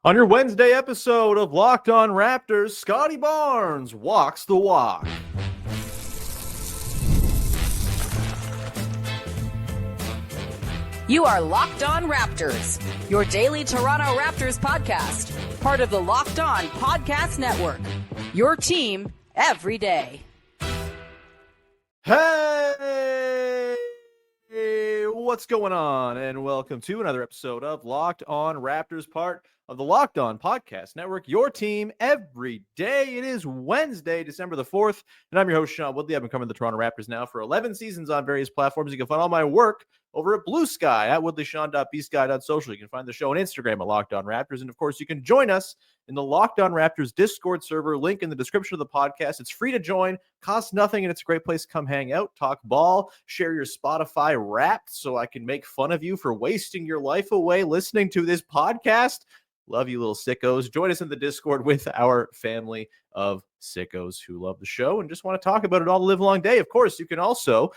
On your Wednesday episode of Locked On Raptors, Scottie Barnes walks the walk. You are Locked On Raptors, your daily Toronto Raptors podcast, part of the Locked On Podcast Network. Your team every day. Hey, what's going on? And welcome to another episode of Locked On Raptors, part of the Locked On Podcast Network, your team every day. It is Wednesday, December the 4th, and I'm your host, Sean Woodley. I've been covering the Toronto Raptors now for 11 seasons on various platforms. You can find all my work over at Blue Sky at woodleysean.bsky.social. You can find the show on Instagram at Locked On Raptors. And of course, you can join us in the Locked On Raptors Discord server, link in the description of the podcast. It's free to join, costs nothing, and it's a great place to come hang out, talk ball, share your Spotify Wrapped so I can make fun of you for wasting your life away listening to this podcast. Love you, little sickos. Join us in the Discord with our family of sickos who love the show and just want to talk about it all the live long day. Of course, you can also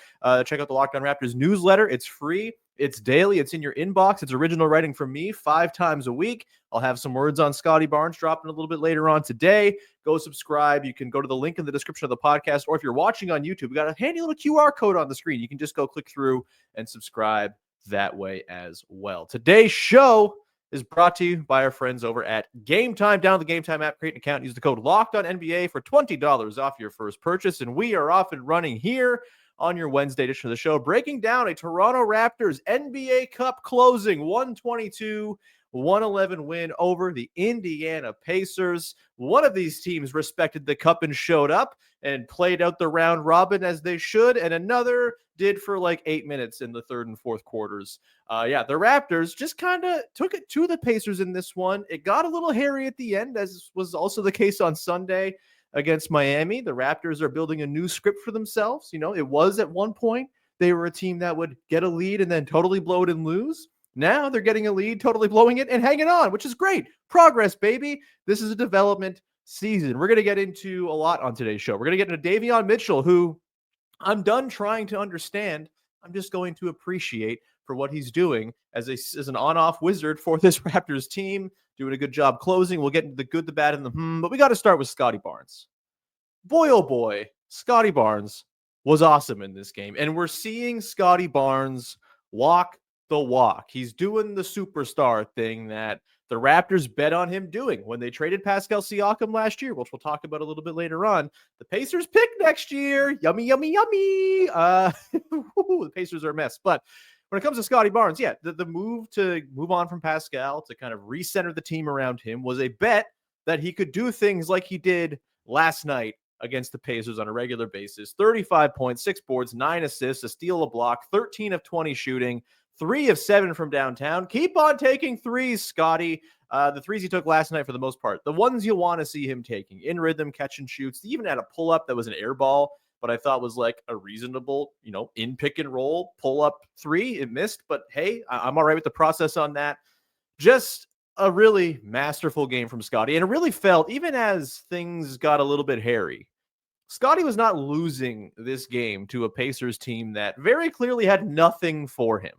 check out the Locked On Raptors newsletter. It's free. It's daily. It's in your inbox. It's original writing from me 5 times a week. I'll have some words on Scottie Barnes dropping a little bit later on today. Go subscribe. You can go to the link in the description of the podcast, or if you're watching on YouTube, we got a handy little QR code on the screen. You can just go click through and subscribe that way as well. Today's show is brought to you by our friends over at Game Time. Download the Game Time app, create an account, use the code LOCKEDONNBA for $20 off your first purchase. And we are off and running here on your Wednesday edition of the show, breaking down a Toronto Raptors NBA Cup closing 122-111 win over the Indiana Pacers. One of these teams respected the cup and showed up and played out the round robin as they should, and another did for like 8 minutes in the third and fourth quarters. The Raptors just kind of took it to the Pacers in this one. It got a little hairy at the end, as was also the case on Sunday against Miami. The Raptors are building a new script for themselves. You know, it was at one point they were a team that would get a lead and then totally blow it and lose. Now they're getting a lead, totally blowing it and hanging on, which is great. Progress, baby. This is a development season. We're going to get into a lot on today's show. We're going to get into Davion Mitchell, who I'm done trying to understand. I'm just going to appreciate for what he's doing as an on-off wizard for this Raptors team, doing a good job closing. We'll get into the good, the bad, and the but we got to start with Scottie Barnes. Boy, oh boy, Scottie Barnes was awesome in this game. And we're seeing Scottie Barnes walk the walk. He's doing the superstar thing that the Raptors bet on him doing when they traded Pascal Siakam last year, which we'll talk about a little bit later on. The Pacers pick next year. Yummy, yummy, yummy. The Pacers are a mess. But when it comes to Scottie Barnes, the move to move on from Pascal to kind of recenter the team around him was a bet that he could do things like he did last night against the Pacers on a regular basis. 35 points, 6 boards, 9 assists, a steal, a block, 13 of 20 shooting, 3 of 7 from downtown. Keep on taking threes, Scotty. The threes he took last night for the most part, the ones you want to see him taking, in rhythm, catch and shoots. He even had a pull-up that was an air ball, but I thought was like a reasonable, in pick and roll pull-up three. It missed, but hey, I'm all right with the process on that. Just a really masterful game from Scotty, and it really felt, even as things got a little bit hairy, Scotty was not losing this game to a Pacers team that very clearly had nothing for him.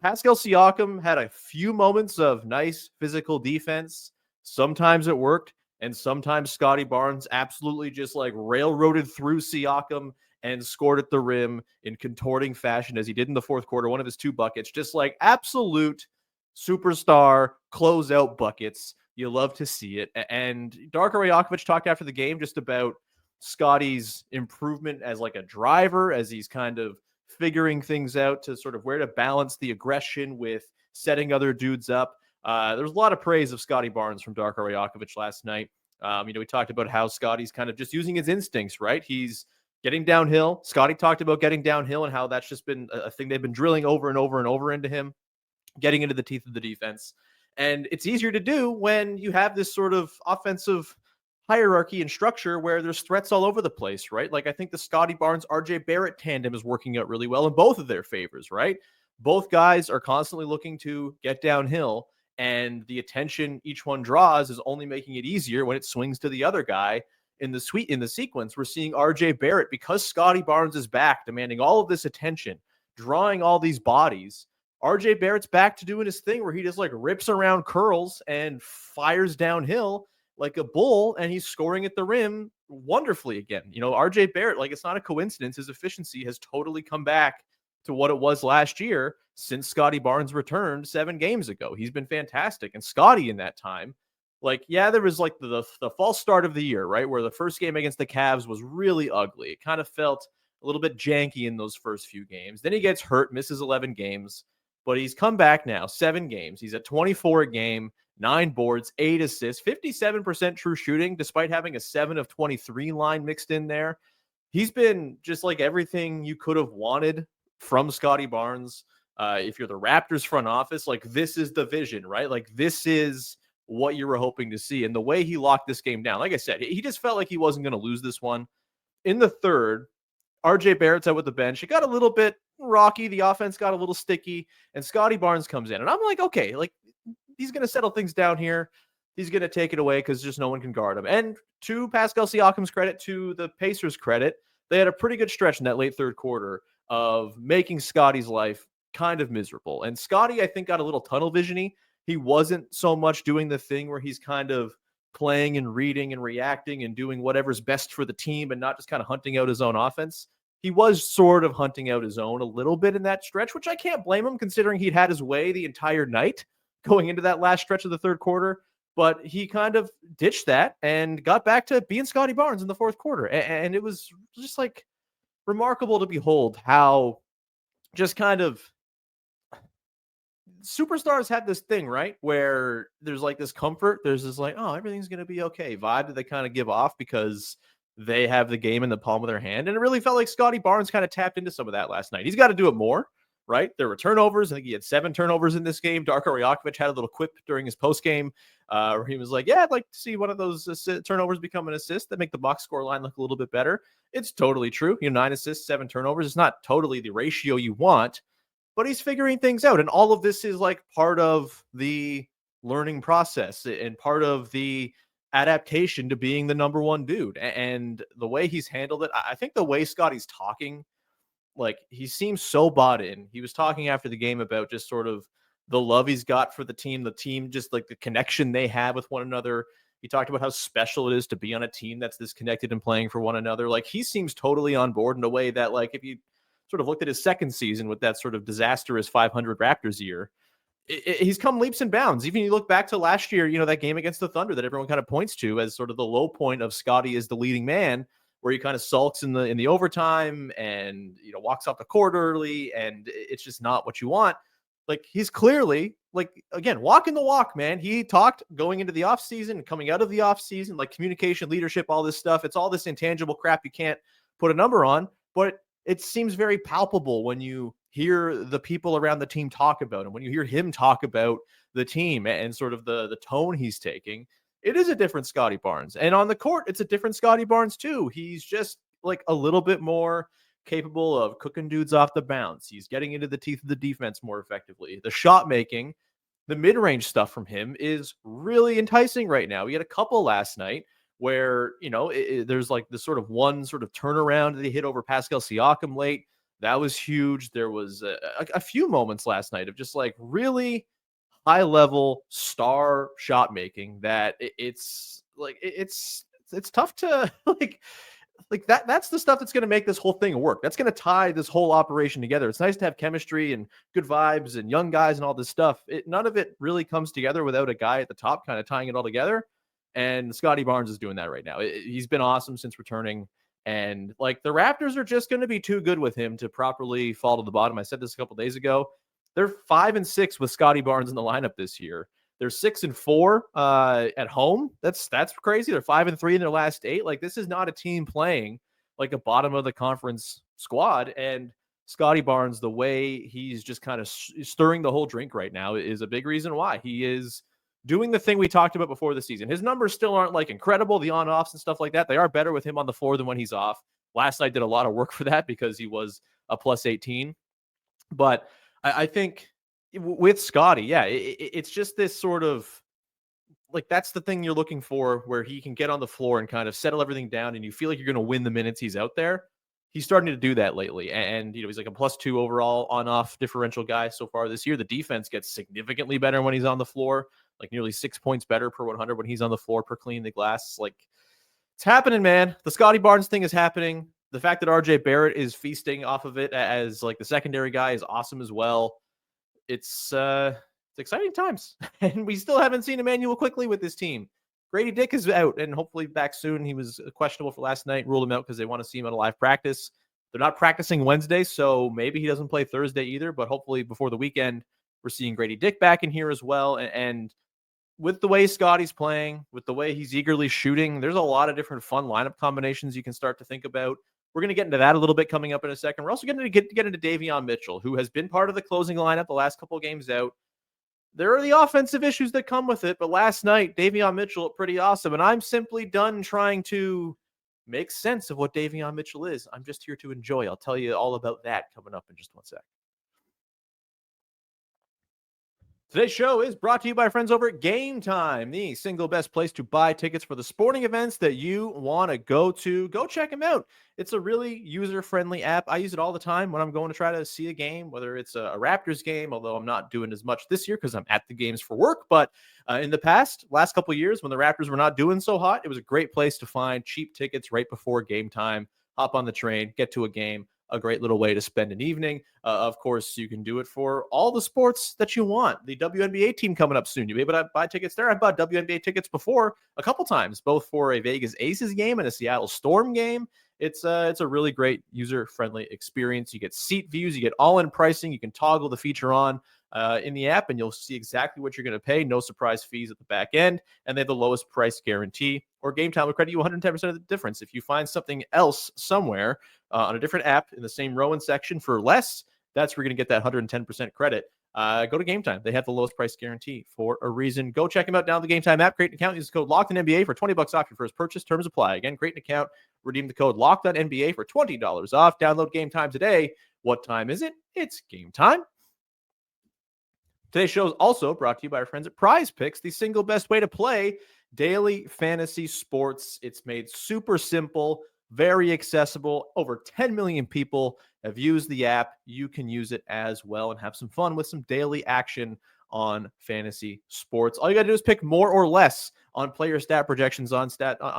Pascal Siakam had a few moments of nice physical defense. Sometimes it worked, and sometimes Scottie Barnes absolutely just like railroaded through Siakam and scored at the rim in contorting fashion as he did in the fourth quarter, one of his 2 buckets. Just like absolute superstar closeout buckets. You love to see it. And Darko Rajakovic talked after the game just about Scotty's improvement as like a driver, as he's kind of figuring things out to sort of where to balance the aggression with setting other dudes up. There's a lot of praise of Scottie Barnes from Darko Rajakovic last night. We talked about how Scotty's kind of just using his instincts, right? He's getting downhill. Scotty talked about getting downhill and how that's just been a thing they've been drilling over and over and over into him, getting into the teeth of the defense. And it's easier to do when you have this sort of offensive hierarchy and structure where there's threats all over the place, right? Like I think the Scottie Barnes, RJ Barrett tandem is working out really well in both of their favors, right? Both guys are constantly looking to get downhill, and the attention each one draws is only making it easier when it swings to the other guy in the sequence. We're seeing RJ Barrett, because Scottie Barnes is back, demanding all of this attention, drawing all these bodies. RJ Barrett's back to doing his thing where he just like rips around curls and fires downhill like a bull, and he's scoring at the rim wonderfully again. RJ Barrett, like, it's not a coincidence. His efficiency has totally come back to what it was last year since Scotty Barnes returned 7 games ago. He's been fantastic. And Scotty in that time, like, yeah, there was like the false start of the year, right? Where the first game against the Cavs was really ugly. It kind of felt a little bit janky in those first few games. Then he gets hurt, misses 11 games, but he's come back now, 7 games. He's at 24 a game, 9 boards, 8 assists, 57% true shooting, despite having a 7 of 23 line mixed in there. He's been just like everything you could have wanted from Scotty Barnes. If you're the Raptors front office, like, this is the vision, right? Like, this is what you were hoping to see. And the way he locked this game down, like I said, he just felt like he wasn't going to lose this one. In the third, RJ Barrett's out with the bench. It got a little bit rocky. The offense got a little sticky, and Scotty Barnes comes in. And I'm like, okay, like, he's going to settle things down here. He's going to take it away because just no one can guard him. And to Pascal Siakam's credit, to the Pacers' credit, they had a pretty good stretch in that late third quarter of making Scotty's life kind of miserable. And Scotty, I think, got a little tunnel vision-y. He wasn't so much doing the thing where he's kind of playing and reading and reacting and doing whatever's best for the team and not just kind of hunting out his own offense. He was sort of hunting out his own a little bit in that stretch, which I can't blame him considering he'd had his way the entire night going into that last stretch of the third quarter. But he kind of ditched that and got back to being Scotty Barnes in the fourth quarter. And it was just like remarkable to behold how just kind of superstars have this thing, right? Where there's like this comfort. There's this like, oh, everything's going to be okay vibe that they kind of give off because they have the game in the palm of their hand. And it really felt like Scotty Barnes kind of tapped into some of that last night. He's got to do it more, right? There were turnovers. I think he had 7 turnovers in this game. Darko Rajakovic had a little quip during his post game where he was like, yeah, I'd like to see one of those turnovers become an assist that make the box score line look a little bit better. It's totally true. 9 assists, 7 turnovers. It's not totally the ratio you want, but he's figuring things out. And all of this is like part of the learning process and part of the adaptation to being the number one dude. And the way he's handled it, I think the way Scotty's talking, like, he seems so bought in. He was talking after the game about just sort of the love he's got for the team, just like the connection they have with one another. He talked about how special it is to be on a team that's this connected and playing for one another. Like, he seems totally on board in a way that, like, if you sort of looked at his second season with that sort of disastrous 500 Raptors year, he's come leaps and bounds. Even you look back to last year, that game against the Thunder that everyone kind of points to as sort of the low point of Scotty as the leading man, where he kind of sulks in the overtime and walks off the court early, and it's just not what you want. Like, he's clearly, like, again, walking the walk, man. He talked going into the offseason, coming out of the offseason, like communication, leadership, all this stuff. It's all this intangible crap you can't put a number on, but it seems very palpable when you hear the people around the team talk about him, when you hear him talk about the team and sort of the tone he's taking. It is a different Scotty Barnes. And on the court, it's a different Scotty Barnes too. He's just like a little bit more capable of cooking dudes off the bounce. He's getting into the teeth of the defense more effectively. The shot making, the mid-range stuff from him is really enticing right now. We had a couple last night where, there's like this sort of one sort of turnaround that he hit over Pascal Siakam late. That was huge. There was a few moments last night of just like really high level star shot making that it's tough to like that's the stuff that's going to make this whole thing work. That's going to tie this whole operation together. It's nice to have chemistry and good vibes and young guys and all this stuff. None of it really comes together without a guy at the top kind of tying it all together. And Scotty Barnes is doing that right now. He's been awesome since returning. And like, the Raptors are just going to be too good with him to properly fall to the bottom. I said this a couple days ago. They're 5-6 with Scotty Barnes in the lineup this year. They're 6-4 at home. That's crazy. They're 5-3 in their last 8. Like, this is not a team playing like a bottom of the conference squad. And Scotty Barnes, the way he's just kind of stirring the whole drink right now, is a big reason why. He is doing the thing we talked about before the season. His numbers still aren't like incredible, the on-offs and stuff like that. They are better with him on the floor than when he's off. Last night did a lot of work for that because he was a plus 18. But I think with Scotty, yeah, it's just this sort of like, that's the thing you're looking for, where he can get on the floor and kind of settle everything down and you feel like you're going to win the minutes he's out there. he's starting to do that lately. And he's like a +2 overall on-off differential guy so far this year. The defense gets significantly better when he's on the floor, like nearly 6 points better per 100 when he's on the floor per clean the glass. Like, it's happening, man. The Scottie Barnes thing is happening. The fact that RJ Barrett is feasting off of it as like the secondary guy is awesome as well. It's exciting times. And we still haven't seen Emmanuel Quickly with this team. Grady Dick is out and hopefully back soon. He was questionable for last night, ruled him out because they want to see him at a live practice. They're not practicing Wednesday, so maybe he doesn't play Thursday either, but hopefully before the weekend, we're seeing Grady Dick back in here as well. And with the way Scotty's playing, with the way he's eagerly shooting, there's a lot of different fun lineup combinations you can start to think about. We're going to get into that a little bit coming up in a second. We're also going to get into Davion Mitchell, who has been part of the closing lineup the last couple of games out. There are the offensive issues that come with it, but last night, Davion Mitchell looked pretty awesome, and I'm simply done trying to make sense of what Davion Mitchell is. I'm just here to enjoy. I'll tell you all about that coming up in just one sec. Today's show is brought to you by our friends over at Game Time, the single best place to buy tickets for the sporting events that you want to go to. Go check them out. It's a really user-friendly app. I use it all the time when I'm going to try to see a game, whether it's a Raptors game, although I'm not doing as much this year because I'm at the games for work. But in the last couple of years, when the Raptors were not doing so hot, it was a great place to find cheap tickets right before game time. Hop on the train, get to a game. A great little way to spend an evening. Of course, you can do it for all the sports that you want. The WNBA team coming up soon. You'll be able to buy tickets there. I've bought WNBA tickets before a couple times, both for a Vegas Aces game and a Seattle Storm game. It's a really great user-friendly experience. You get seat views. You get all-in pricing. You can toggle the feature on in the app, and you'll see exactly what you're going to pay. No surprise fees at the back end, and they have the lowest price guarantee. Or Game Time will credit you 110% of the difference. If you find something else somewhere on a different app in the same row and section for less, that's where you're going to get that 110% credit. Go to Game Time. They have the lowest price guarantee for a reason. Go check them out. Download the Game Time app. Create an account. Use the code LOCKEDONNBA for $20 off your first purchase. Terms apply. Again, create an account. Redeem the code LOCKEDONNBA for $20 off. Download Game Time today. What time is it? It's game time. Today's show is also brought to you by our friends at Prize Picks, the single best way to play daily fantasy sports. It's made super simple, very accessible. Over 10 million people have used the app. You can use it as well and have some fun with some daily action on fantasy sports. All you got to do is pick more or less on player stat projections on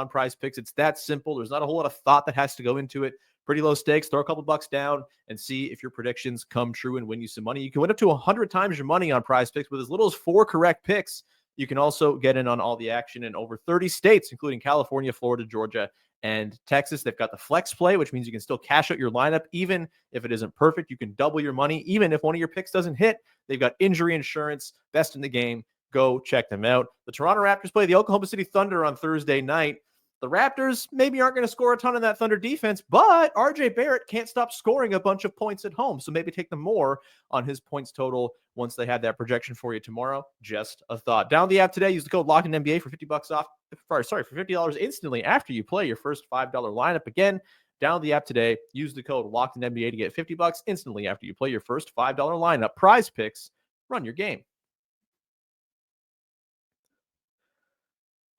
Prize Picks. It's that simple. There's not a whole lot of thought that has to go into it. Pretty low stakes. Throw a couple bucks down and see if your predictions come true and win you some money. You can win up to 100 times your money on Prize Picks with as little as 4 correct picks. You can also get in on all the action in over 30 states, including California, Florida, Georgia, and Texas. They've got the flex play, which means you can still cash out your lineup even if it isn't perfect. You can double your money even if one of your picks doesn't hit. They've got injury insurance, best in the game. Go check them out. The Toronto Raptors play the Oklahoma City Thunder on Thursday night. The Raptors maybe aren't going to score a ton in that Thunder defense, but RJ Barrett can't stop scoring a bunch of points at home. So maybe take them more on his points total once they have that projection for you tomorrow. Just a thought. Download the app today. Use the code LOCKEDONNBA for $50 off. For $50 instantly after you play your first $5 lineup. Again, download the app today. Use the code LOCKEDONNBA to get $50 instantly after you play your first $5 lineup. Prize Picks. Run your game.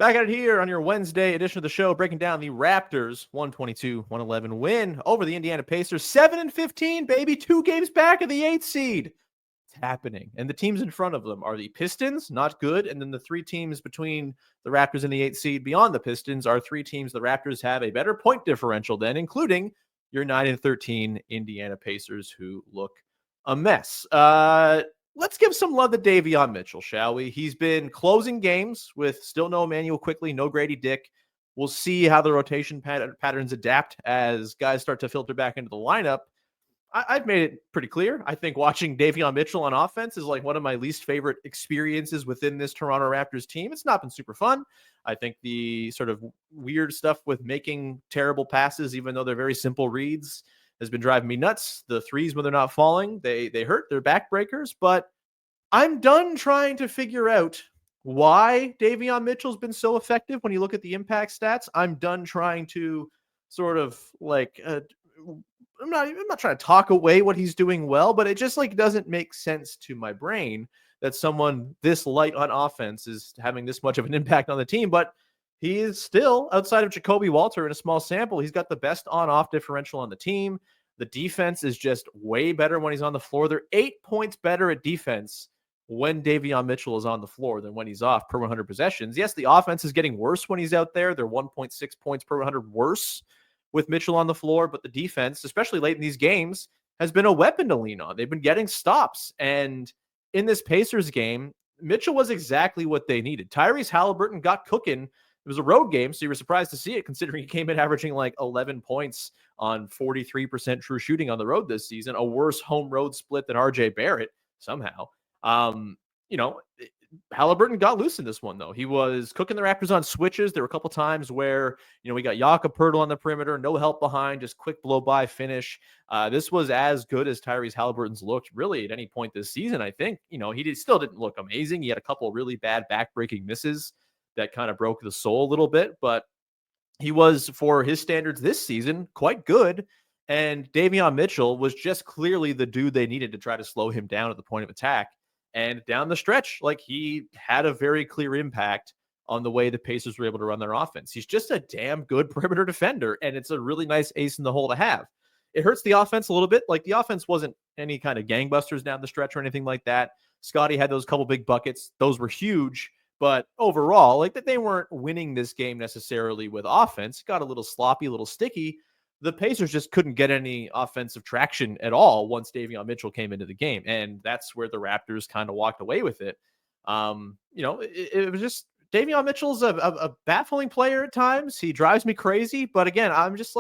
Back at it here on your Wednesday edition of the show, breaking down the Raptors 122-111 win over the Indiana Pacers. 7-15, baby. 2 games back of the 8th seed. It's happening. And the teams in front of them are the Pistons, not good. And then the 3 teams between the Raptors and the 8th seed beyond the Pistons are 3 teams the Raptors have a better point differential than, including your 9-13 Indiana Pacers, who look a mess. Let's give some love to Davion Mitchell, shall we? He's been closing games with still no Emmanuel Quickly, no Grady Dick. We'll see how the rotation patterns adapt as guys start to filter back into the lineup. I've made it pretty clear. I think watching Davion Mitchell on offense is like one of my least favorite experiences within this Toronto Raptors team. It's not been super fun. I think the sort of weird stuff with making terrible passes, even though they're very simple reads, has been driving me nuts. The threes, when they're not falling, they hurt. They're backbreakers. But I'm done trying to figure out why Davion Mitchell's been so effective when you look at the impact stats. I'm done trying to sort of like I'm not trying to talk away what he's doing well, but it just like doesn't make sense to my brain that someone this light on offense is having this much of an impact on the team. But he is still, outside of Jacoby Walter in a small sample, he's got the best on-off differential on the team. The defense is just way better when he's on the floor. They're 8 points better at defense when Davion Mitchell is on the floor than when he's off per 100 possessions. Yes, the offense is getting worse when he's out there. They're 1.6 points per 100 worse with Mitchell on the floor, but the defense, especially late in these games, has been a weapon to lean on. They've been getting stops. And in this Pacers game, Mitchell was exactly what they needed. Tyrese Haliburton got cooking. It was a road game, so you were surprised to see it, considering he came in averaging like 11 points on 43% true shooting on the road this season, a worse home road split than RJ Barrett somehow. You know, Haliburton got loose in this one, though. He was cooking the Raptors on switches. There were a couple times where, we got Jakob Poeltl on the perimeter, no help behind, just quick blow-by finish. This was as good as Tyrese Haliburton's looked really at any point this season, I think. He still didn't look amazing. He had a couple really bad back-breaking misses that kind of broke the soul a little bit, but he was, for his standards this season, quite good. And Davion Mitchell was just clearly the dude they needed to try to slow him down at the point of attack. And down the stretch, he had a very clear impact on the way the Pacers were able to run their offense. He's just a damn good perimeter defender, and it's a really nice ace in the hole to have. It hurts the offense a little bit. The offense wasn't any kind of gangbusters down the stretch or anything like that. Scottie had those couple big buckets. Those were huge. But overall, they weren't winning this game necessarily with offense. It got a little sloppy, a little sticky. The Pacers just couldn't get any offensive traction at all once Davion Mitchell came into the game. And that's where the Raptors kind of walked away with it. It was just, Davion Mitchell's a baffling player at times. He drives me crazy. But again, I'm just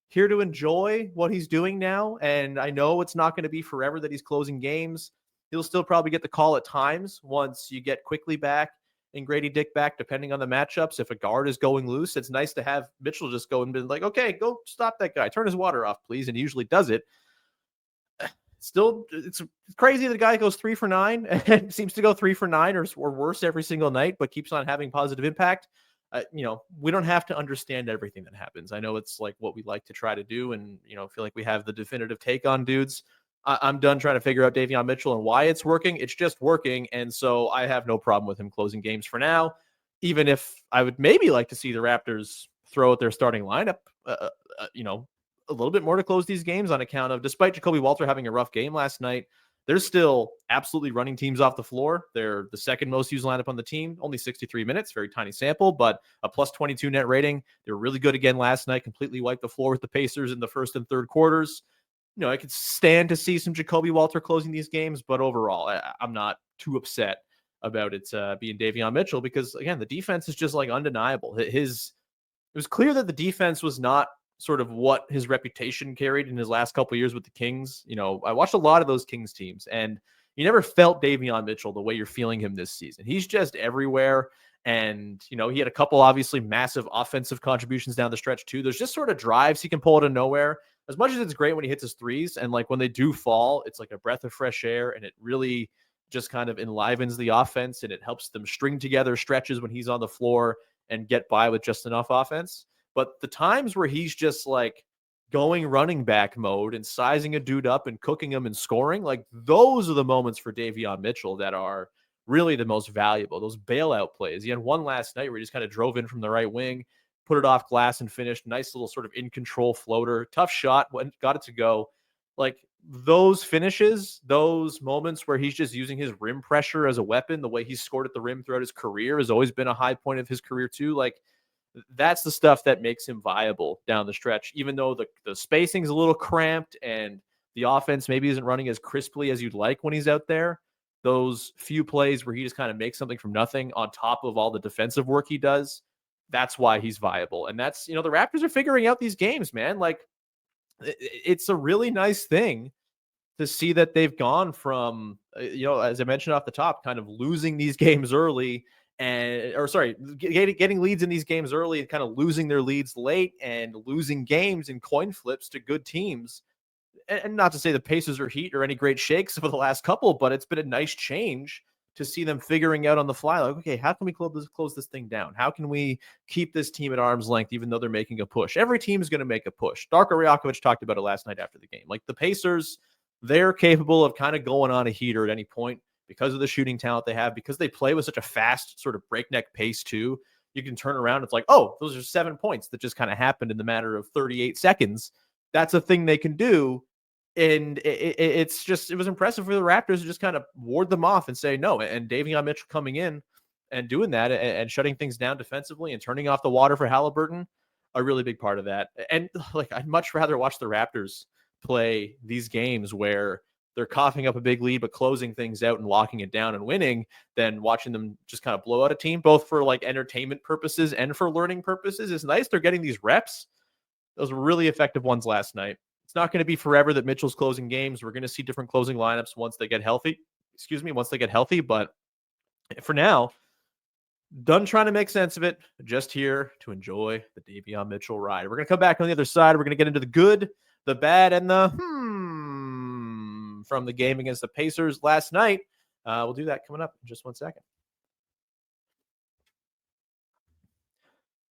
here to enjoy what he's doing now. And I know it's not going to be forever that he's closing games. He'll still probably get the call at times once you get Quickly back and Grady Dick back, depending on the matchups. If a guard is going loose, it's nice to have Mitchell just go and be like, okay, go stop that guy. Turn his water off, please. And he usually does it. Still, it's crazy that the guy goes 3 for 9 and seems to go 3 for 9 or worse every single night, but keeps on having positive impact. We don't have to understand everything that happens. I know it's what we like to try to do and, feel like we have the definitive take on dudes. I'm done trying to figure out Davion Mitchell and why it's working. It's just working. And so I have no problem with him closing games for now, even if I would maybe like to see the Raptors throw out their starting lineup, a little bit more to close these games on account of, despite Jacoby Walter having a rough game last night, they're still absolutely running teams off the floor. They're the second most used lineup on the team, only 63 minutes, very tiny sample, but a plus 22 net rating. They were really good again last night, completely wiped the floor with the Pacers in the first and third quarters. I could stand to see some Jacoby Walter closing these games, but overall, I'm not too upset about it being Davion Mitchell because, again, the defense is just undeniable. It was clear that the defense was not sort of what his reputation carried in his last couple of years with the Kings. I watched a lot of those Kings teams, and you never felt Davion Mitchell the way you're feeling him this season. He's just everywhere. And, he had a couple obviously massive offensive contributions down the stretch too. There's just sort of drives he can pull out of nowhere. As much as it's great when he hits his threes and when they do fall, it's like a breath of fresh air and it really just kind of enlivens the offense and it helps them string together stretches when he's on the floor and get by with just enough offense. But the times where he's just going running back mode and sizing a dude up and cooking him and scoring, those are the moments for Davion Mitchell that are really the most valuable. Those bailout plays. He had one last night where he just kind of drove in from the right wing, put it off glass and finished. Nice little sort of in control floater. Tough shot. Got it to go. Those finishes, those moments where he's just using his rim pressure as a weapon, the way he's scored at the rim throughout his career has always been a high point of his career too. That's the stuff that makes him viable down the stretch, even though the spacing's a little cramped and the offense maybe isn't running as crisply as you'd like when he's out there. Those few plays where he just kind of makes something from nothing on top of all the defensive work he does, that's why he's viable. And that's, the Raptors are figuring out these games, man. It's a really nice thing to see that they've gone from, as I mentioned off the top, kind of losing these games early getting leads in these games early and kind of losing their leads late and losing games in coin flips to good teams. And not to say the Pacers or Heat or any great shakes for the last couple, but it's been a nice change to see them figuring out on the fly, okay, how can we close this thing down? How can we keep this team at arm's length, even though they're making a push? Every team is going to make a push. Darko Rajakovic talked about it last night after the game. The Pacers, they're capable of kind of going on a heater at any point because of the shooting talent they have, because they play with such a fast sort of breakneck pace too. you can turn around. It's like, oh, those are 7 points that just kind of happened in the matter of 38 seconds. That's a thing they can do. And it was impressive for the Raptors to just kind of ward them off and say no. And Davion Mitchell coming in and doing that and shutting things down defensively and turning off the water for Haliburton, a really big part of that. And like, I'd much rather watch the Raptors play these games where they're coughing up a big lead, but closing things out and locking it down and winning than watching them just kind of blow out a team, both for like entertainment purposes and for learning purposes. It's nice they're getting these reps. Those were really effective ones last night. It's not going to be forever that Mitchell's closing games. We're going to see different closing lineups once they get healthy. But for now, done trying to make sense of it. Just here to enjoy the Davion Mitchell ride. We're going to come back on the other side. We're going to get into the good, the bad, and the from the game against the Pacers last night. We'll do that coming up in just 1 second.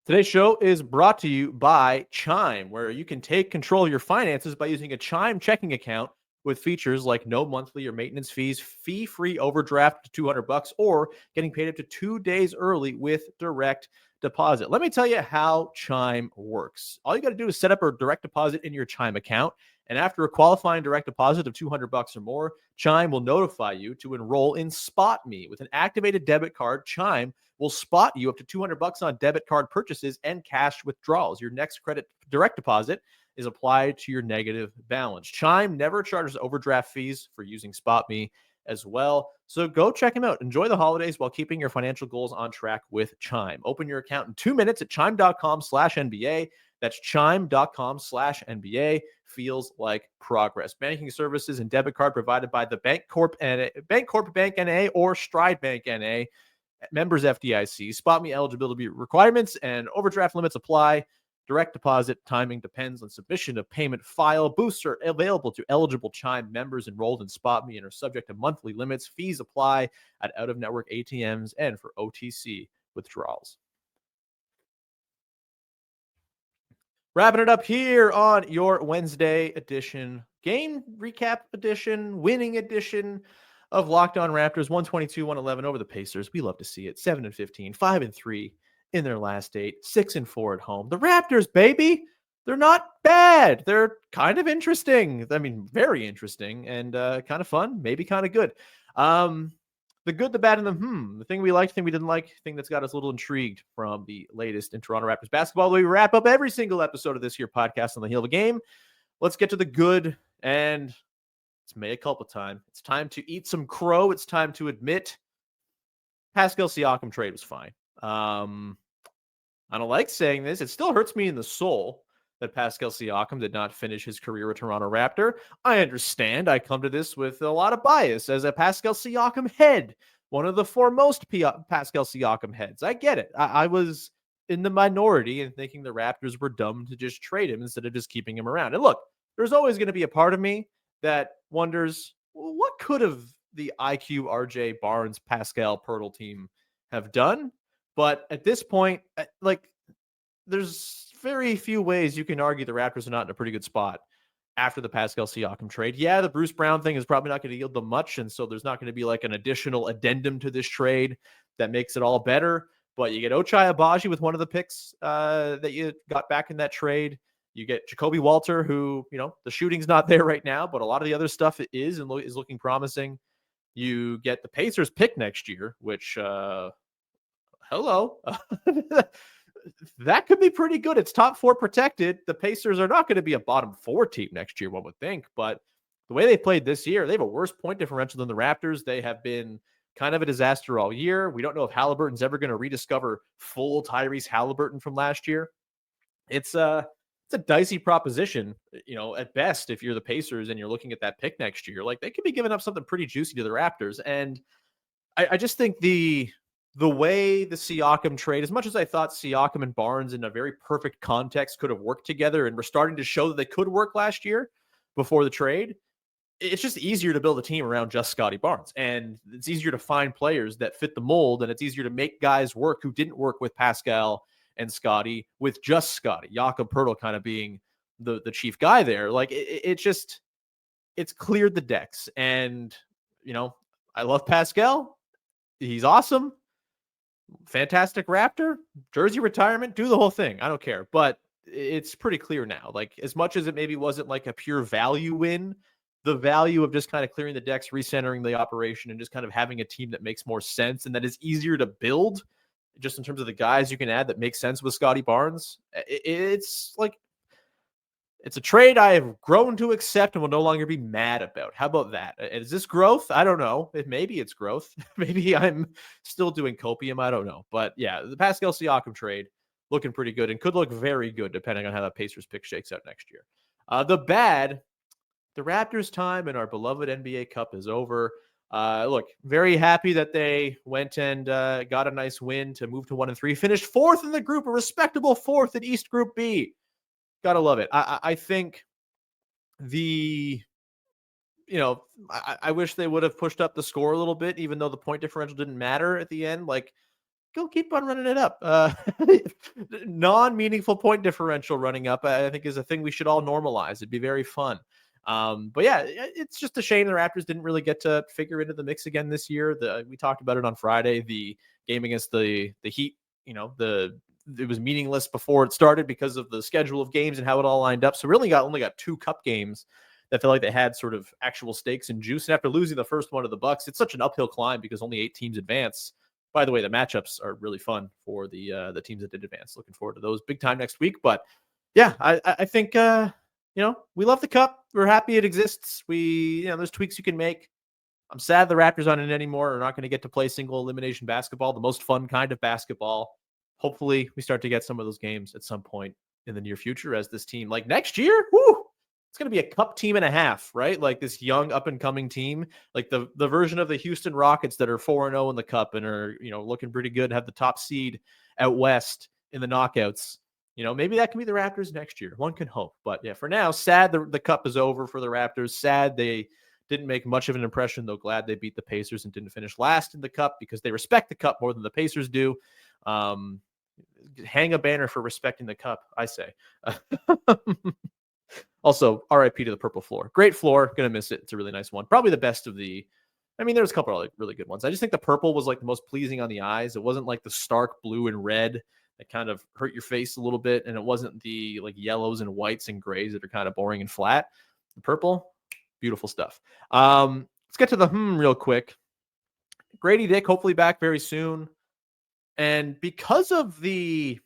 Today's show is brought to you by Chime, where you can take control of your finances by using a Chime checking account with features like no monthly or maintenance fees, fee-free overdraft to $200, or getting paid up to 2 days early with direct deposit. Let me tell you how Chime works. All you got to do is set up a direct deposit in your Chime account, and after a qualifying direct deposit of $200 or more, Chime will notify you to enroll in Spot Me. With an activated debit card, Chime will spot you up to $200 on debit card purchases and cash withdrawals. Your next credit direct deposit is applied to your negative balance. Chime never charges overdraft fees for using Spot Me as well. So go check them out. Enjoy the holidays while keeping your financial goals on track with Chime. Open your account in 2 minutes at chime.com/NBA. That's chime.com/NBA. Feels like progress. Banking services and debit card provided by the Bancorp Bank NA or Stride Bank NA. Members FDIC. Spot Me eligibility requirements and overdraft limits apply. Direct deposit timing depends on submission of payment file. Boosts are available to eligible Chime members enrolled in Spot Me and are subject to monthly limits. Fees apply at out-of-network ATMs and for OTC withdrawals. Wrapping it up here on your Wednesday edition, game recap edition, winning edition of Locked On Raptors, 122-111 over the Pacers. We love to see it. 7-15, 5-3 in their last 8, 6-4 at home. The Raptors, baby, they're not bad. They're kind of interesting. I mean, very interesting and kind of fun, maybe kind of good. The good, the bad, and the thing we liked, thing we didn't like, thing that's got us a little intrigued from the latest in Toronto Raptors basketball. We wrap up every single episode of this here podcast on the heel of a game. Let's get to the good, and it's mea culpa time. It's time to eat some crow. It's time to admit Pascal Siakam trade was fine. I don't like saying this. It still hurts me in the soul that Pascal Siakam did not finish his career a Toronto Raptor. I understand. I come to this with a lot of bias as a Pascal Siakam head, one of the foremost Pascal Siakam heads. I get it. I was in the minority in thinking the Raptors were dumb to just trade him instead of just keeping him around. And look, there's always going to be a part of me that wonders, well, what could have the IQ RJ Barnes Pascal Pirtle team have done? But at this point, like, there's very few ways you can argue the Raptors are not in a pretty good spot after the Pascal Siakam trade. Yeah, the Bruce Brown thing is probably not going to yield them much, and so there's not going to be like an additional addendum to this trade that makes it all better. But you get Ochai Agbaji with one of the picks that you got back in that trade. You get Jacoby Walter, who, you know, the shooting's not there right now, but a lot of the other stuff is and is looking promising. You get the Pacers pick next year, which, hello. That could be pretty good. It's top 4 protected. The Pacers are not going to be a bottom 4 team next year, one would think. But the way they played this year, they have a worse point differential than the Raptors. They have been kind of a disaster all year. We don't know if Haliburton's ever going to rediscover full Tyrese Haliburton from last year. It's a dicey proposition, you know, at best, if you're the Pacers and you're looking at that pick next year. Like, they could be giving up something pretty juicy to the Raptors. And I just think the way the Siakam trade, as much as I thought Siakam and Barnes in a very perfect context could have worked together and were starting to show that they could work last year before the trade, it's just easier to build a team around just Scotty Barnes. And it's easier to find players that fit the mold, and it's easier to make guys work who didn't work with Pascal and Scotty with just Scotty. Jakob Poeltl kind of being the chief guy there. Like, it's cleared the decks. And, you know, I love Pascal. He's awesome. fantastic Raptor, jersey retirement, do the whole thing. I don't care. But it's pretty clear now. Like, as much as it maybe wasn't like a pure value win, the value of just kind of clearing the decks, recentering the operation, and just kind of having a team that makes more sense and that is easier to build, just in terms of the guys you can add that make sense with Scotty Barnes. It's like, it's a trade I have grown to accept and will no longer be mad about. How about that? Is this growth? I don't know. Maybe it's growth. Maybe I'm still doing copium. I don't know. But yeah, the Pascal Siakam trade looking pretty good and could look very good depending on how that Pacers pick shakes out next year. The bad, the Raptors' time in our beloved NBA Cup is over. Look, very happy that they went and got a nice win to move to 1-3, finished fourth in the group, a respectable fourth in East Group B. Gotta love it. I think I wish they would have pushed up the score a little bit, even though the point differential didn't matter at the end. Like, go keep on running it up. Non-meaningful point differential running up, I think, is a thing we should all normalize. It'd be very fun. But yeah, it's just a shame the Raptors didn't really get to figure into the mix again this year. We talked about it on Friday, the game against the Heat, it was meaningless before it started because of the schedule of games and how it all lined up. So really only got 2 cup games that felt like they had sort of actual stakes and juice. And after losing the first one to the Bucks, it's such an uphill climb because only 8 teams advance. By the way, the matchups are really fun for the teams that did advance. Looking forward to those big time next week. But yeah, I think we love the cup. We're happy it exists. There's tweaks you can make. I'm sad the Raptors aren't in it anymore. Are not going to get to play single elimination basketball, the most fun kind of basketball. Hopefully we start to get some of those games at some point in the near future as this team, like next year, it's going to be a cup team and a half, right? Like this young up and coming team, like the version of the Houston Rockets that are 4-0 in the cup and are, looking pretty good, have the top seed out West in the knockouts. Maybe that can be the Raptors next year. One can hope. But yeah, for now, sad the cup is over for the Raptors. Sad they didn't make much of an impression, though glad they beat the Pacers and didn't finish last in the cup because they respect the cup more than the Pacers do. Hang a banner for respecting the cup, I say. Also, RIP to the purple floor. Great floor. Gonna miss it. It's a really nice one. Probably the best of there's a couple of really good ones. I just think the purple was like the most pleasing on the eyes. It wasn't like the stark blue and red that kind of hurt your face a little bit. And it wasn't the like yellows and whites and grays that are kind of boring and flat. The purple, beautiful stuff. Let's get to the real quick. Grady Dick, hopefully back very soon. And because of the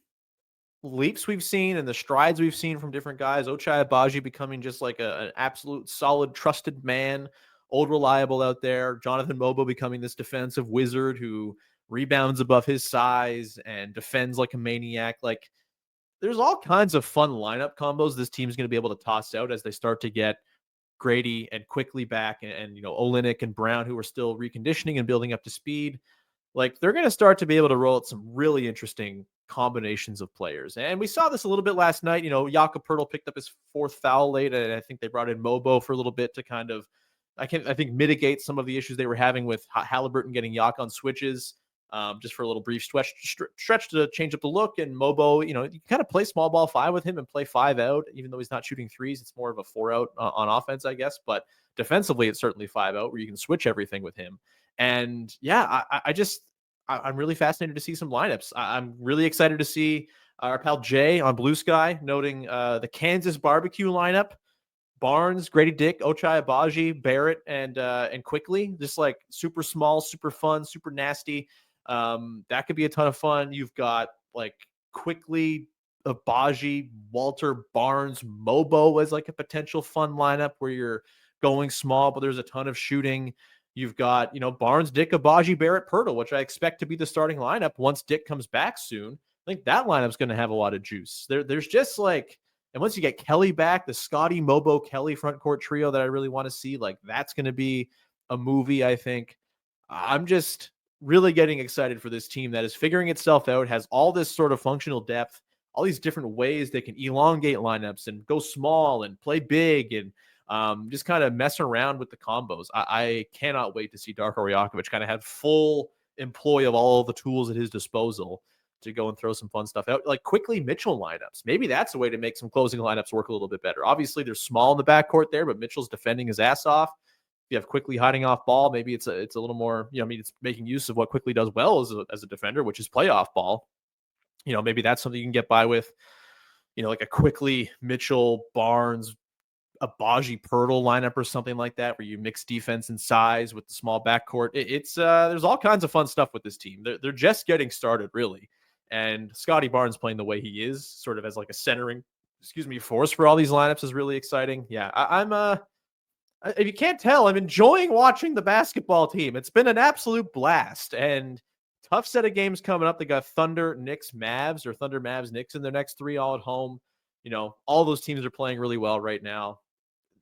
leaps we've seen and the strides we've seen from different guys, Ochai Agbaji becoming just like an absolute solid, trusted man, old reliable out there. Jonathan Mobo becoming this defensive wizard who rebounds above his size and defends like a maniac. Like, there's all kinds of fun lineup combos this team's going to be able to toss out as they start to get Grady and Quickly back and Olynyk and Brown, who are still reconditioning and building up to speed. Like, they're going to start to be able to roll out some really interesting combinations of players. And we saw this a little bit last night. Jakob Poeltl picked up his 4th foul late, and I think they brought in Mobo for a little bit to kind of, I think, mitigate some of the issues they were having with Haliburton getting Yak on switches, just for a little brief stretch to change up the look. And Mobo, you kind of play small ball 5 with him and play 5 out, even though he's not shooting threes. It's more of a 4 out on offense, I guess. But defensively, it's certainly 5 out where you can switch everything with him. And yeah, I'm really fascinated to see some lineups. I'm really excited to see our pal Jay on Blue Sky noting the Kansas barbecue lineup: Barnes, Grady Dick, Ochai Agbaji, Barrett, and Quickly. Just like super small, super fun, super nasty. That could be a ton of fun. You've got like Quickly, Agbaji, Walter, Barnes, Mobo as like a potential fun lineup where you're going small, but there's a ton of shooting. You've got, Barnes, Dick, Agbaji, Barrett, Poeltl, which I expect to be the starting lineup once Dick comes back soon. I think that lineup's going to have a lot of juice. There's just like, and once you get Kelly back, the Scotty, Mobo, Kelly front court trio that I really want to see, like that's going to be a movie, I think. I'm just really getting excited for this team that is figuring itself out, has all this sort of functional depth, all these different ways they can elongate lineups and go small and play big and just kind of mess around with the combos. I cannot wait to see Darko Rajakovic kind of have full employ of all the tools at his disposal to go and throw some fun stuff out, like Quickly Mitchell lineups. Maybe that's a way to make some closing lineups work a little bit better. Obviously, they're small in the backcourt there, but Mitchell's defending his ass off. You have Quickly hiding off ball. Maybe it's a little more, it's making use of what Quickly does well as a defender, which is play off ball. Maybe that's something you can get by with, like a Quickly, Mitchell, Barnes, a Baji Pirtle lineup or something like that, where you mix defense and size with the small backcourt. There's all kinds of fun stuff with this team. They're just getting started, really. And Scotty Barnes playing the way he is, sort of as like a centering, force for all these lineups is really exciting. Yeah, if you can't tell, I'm enjoying watching the basketball team. It's been an absolute blast, and tough set of games coming up. They got Thunder, Knicks, Mavs, or Thunder, Mavs, Knicks in their next 3 all at home. All those teams are playing really well right now.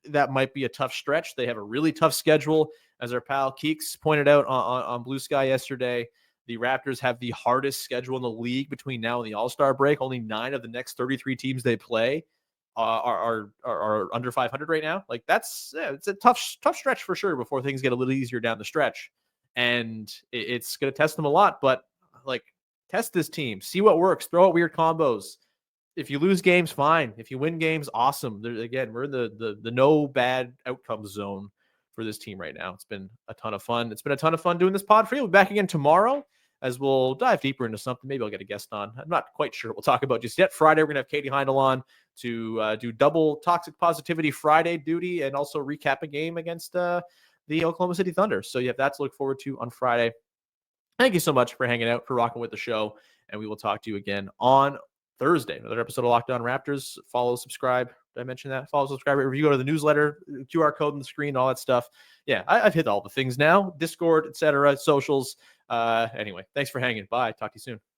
That might be a tough stretch. They have a really tough schedule, as our pal Keeks pointed out on Blue Sky yesterday. The Raptors have the hardest schedule in the league between now and the All-Star break. Only 9 of the next 33 teams they play are under 500 right now. Like it's a tough stretch for sure before things get a little easier down the stretch, and it's going to test them a lot. But like, test this team, see what works, throw out weird combos. If you lose games, fine. If you win games, awesome. Again, we're in the no bad outcomes zone for this team right now. It's been a ton of fun. It's been a ton of fun doing this pod for you. We'll be back again tomorrow as we'll dive deeper into something. Maybe I'll get a guest on. I'm not quite sure what we'll talk about just yet. Friday, we're going to have Katie Heindel on to do double Toxic Positivity Friday duty and also recap a game against the Oklahoma City Thunder. So you have that to look forward to on Friday. Thank you so much for hanging out, for rocking with the show, and we will talk to you again on Thursday. Another episode of Locked On Raptors. Follow, subscribe. Did I mention that? Follow, subscribe. If you go to the newsletter, QR code on the screen, all that stuff. Yeah, I've hit all the things now. Discord, etc., socials. Anyway, thanks for hanging. Bye. Talk to you soon.